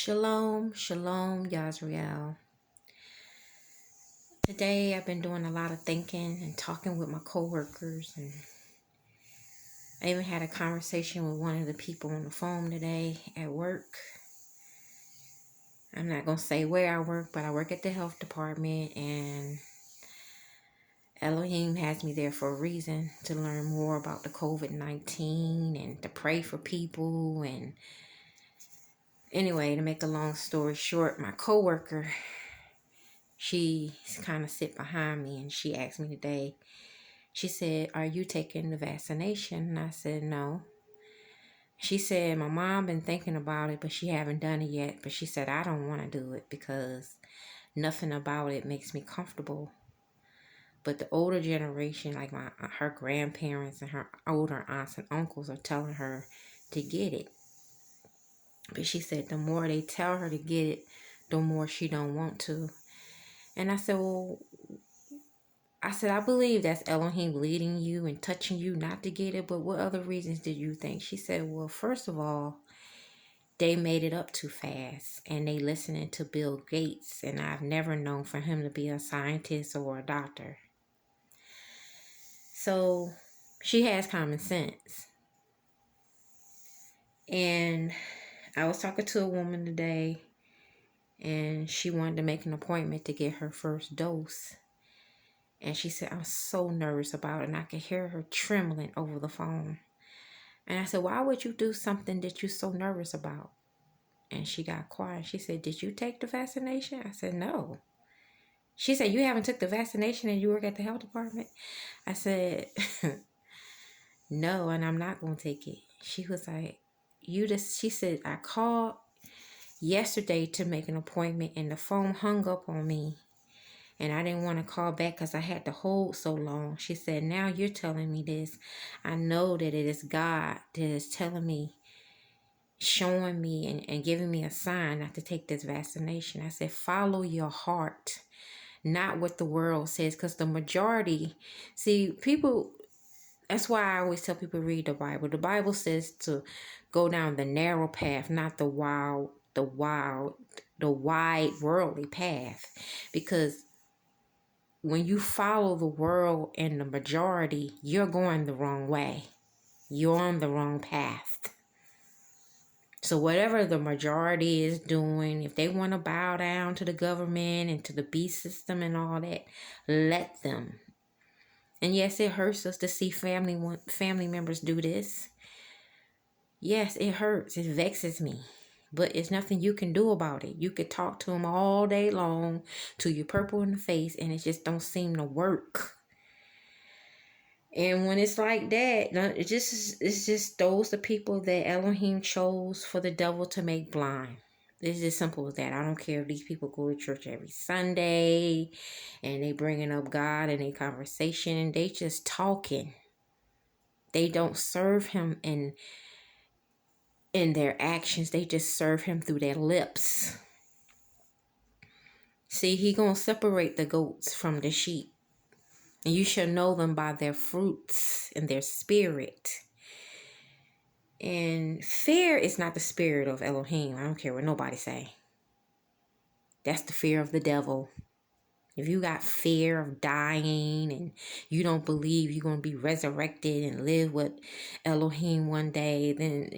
Shalom Yisrael. Today I've been doing a lot of thinking and talking with my coworkers, and I even had a conversation with one of the people on the phone today at work. I'm not going to say where I work, but I work at the health department, and Elohim has me there for a reason, to learn more about the COVID-19 and to pray for people. And anyway, to make a long story short, my coworker, she kind of sit behind me, and she asked me today, she said, "Are you taking the vaccination?" And I said, "No." She said, "My mom been thinking about it, but she haven't done it yet. But she said, I don't want to do it because nothing about it makes me comfortable. But the older generation, like her grandparents and her older aunts and uncles, are telling her to get it. But she said the more they tell her to get it, the more she don't want to." And I said, well, I believe that's Elohim leading you and touching you not to get it, but what other reasons did you think? She said, well, first of all, they made it up too fast, and they listening to Bill Gates, and I've never known for him to be a scientist or a doctor. So she has common sense. And I was talking to a woman today, and she wanted to make an appointment to get her first dose. And she said, I'm so nervous about it. And I could hear her trembling over the phone. And I said, why would you do something that you're so nervous about? And she got quiet. She said, did you take the vaccination? I said, no. She said, you haven't took the vaccination and you work at the health department? I said, no, and I'm not going to take it. She was like, she said, I called yesterday to make an appointment and the phone hung up on me. And I didn't want to call back because I had to hold so long. She said, now you're telling me this. I know that it is God that is telling me, showing me and giving me a sign not to take this vaccination. I said, follow your heart, not what the world says. Because the majority, see, people, that's why I always tell people read the Bible. The Bible says to go down the narrow path, not the wide worldly path. Because when you follow the world and the majority, you're going the wrong way. You're on the wrong path. So whatever the majority is doing, if they want to bow down to the government and to the beast system and all that, let them. And yes, it hurts us to see family members do this. Yes, it hurts. It vexes me. But it's nothing you can do about it. You could talk to them all day long till you're purple in the face, and it just don't seem to work. And when it's like that, it's just those the people that Elohim chose for the devil to make blind. It's as simple as that. I don't care if these people go to church every Sunday and they bringing up God in a conversation. They just talking. They don't serve him in their actions. They just serve him through their lips. See, he gonna separate the goats from the sheep. And you shall know them by their fruits and their spirit. And fear is not the spirit of Elohim. I don't care what nobody say. That's the fear of the devil. If you got fear of dying and you don't believe you're going to be resurrected and live with Elohim one day, then,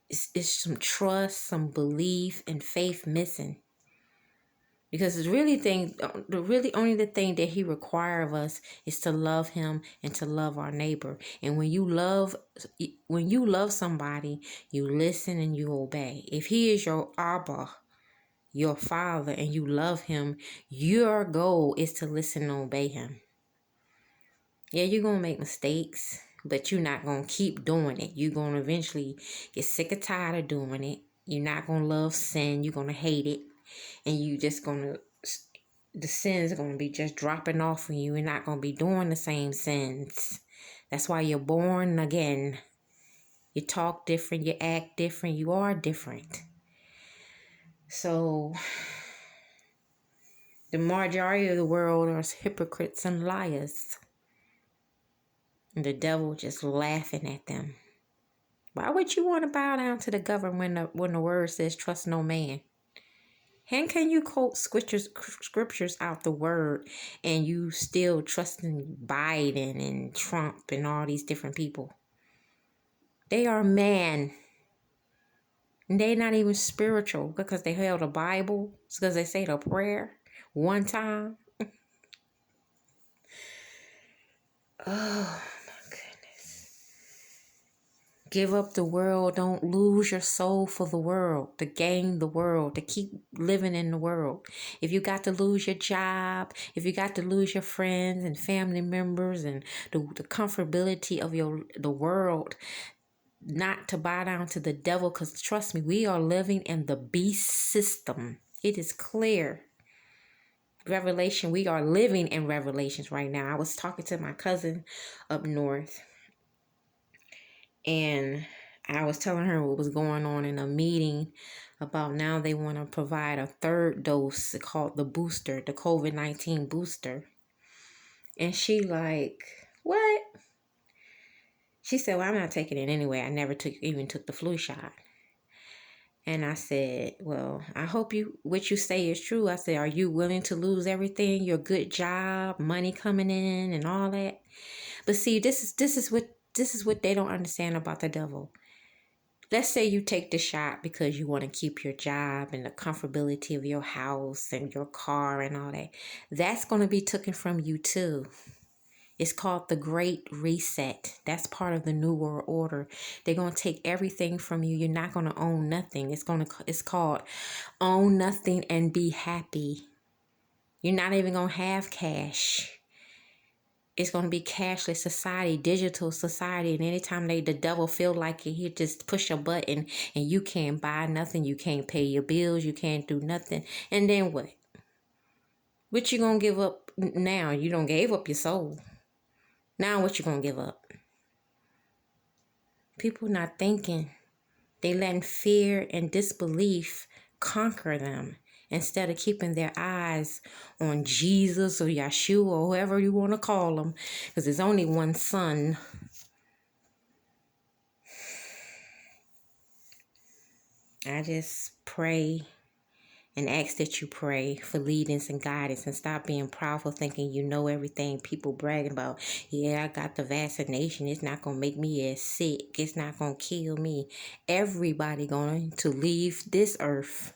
it's some trust, some belief, and faith missing. Because the really only the thing that he requires of us is to love him and to love our neighbor. And when you love somebody, you listen and you obey. If he is your Abba, your father, and you love him, your goal is to listen and obey him. Yeah, you're going to make mistakes, but you're not going to keep doing it. You're going to eventually get sick or tired of doing it. You're not going to love sin. You're going to hate it. And you just the sins are going to be just dropping off on you and not going to be doing the same sins. That's why you're born again. You talk different, you act different, you are different. So, the majority of the world are hypocrites and liars. And the devil just laughing at them. Why would you want to bow down to the government when the word says trust no man? How can you quote scriptures out the word and you still trusting Biden and Trump and all these different people? They are man. And they're not even spiritual because they held a Bible, it's because they said a prayer one time. Oh my goodness. Give up the world. Don't lose your soul for the world, to gain the world, to keep living in the world. If you got to lose your job, if you got to lose your friends and family members and the comfortability of the world, not to bow down to the devil, because trust me, we are living in the beast system. It is clear. Revelation, we are living in Revelations right now. I was talking to my cousin up north, and I was telling her what was going on in a meeting about now they want to provide a third dose called the booster, the COVID-19 booster. And she like, what? She said, well, I'm not taking it anyway. I never even took the flu shot. And I said, well, I hope what you say is true. I said, are you willing to lose everything, your good job, money coming in and all that? But see, this is what they don't understand about the devil. Let's say you take the shot because you want to keep your job and the comfortability of your house and your car and all that. That's going to be taken from you too. It's called the Great Reset. That's part of the New World Order. They're going to take everything from you. You're not going to own nothing. It's called own nothing and be happy. You're not even going to have cash. It's going to be cashless society, digital society. And anytime the devil feel like it, he just push a button and you can't buy nothing. You can't pay your bills. You can't do nothing. And then what? What you going to give up now? You don't gave up your soul. Now what you going to give up? People not thinking. They letting fear and disbelief conquer them instead of keeping their eyes on Jesus or Yeshua or whoever you want to call them, because there's only one son. I just pray and ask that you pray for leadings and guidance and stop being proudful thinking you know everything. People bragging about, yeah, I got the vaccination. It's not going to make me as sick. It's not going to kill me. Everybody going to leave this earth.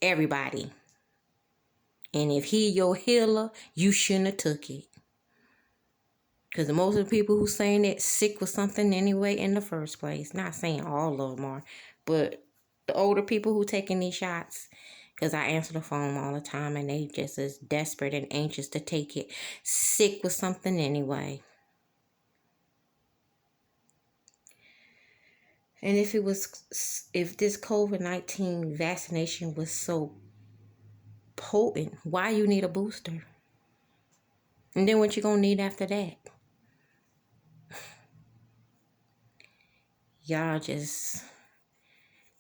Everybody. And if he your healer, you shouldn't have took it. Because most of the people who saying it sick with something anyway in the first place. Not saying all of them are. But the older people who taking these shots, because I answer the phone all the time and they just as desperate and anxious to take it. Sick with something anyway. And if this COVID-19 vaccination was so potent, why you need a booster? And then what you gonna need after that? Y'all just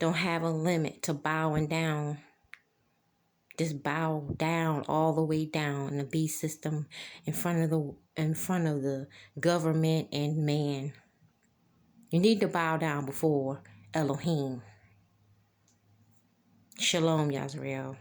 don't have a limit to bowing down. Just bow down all the way down in the beast system in front of the government and man. You need to bow down before Elohim. Shalom Yisrael.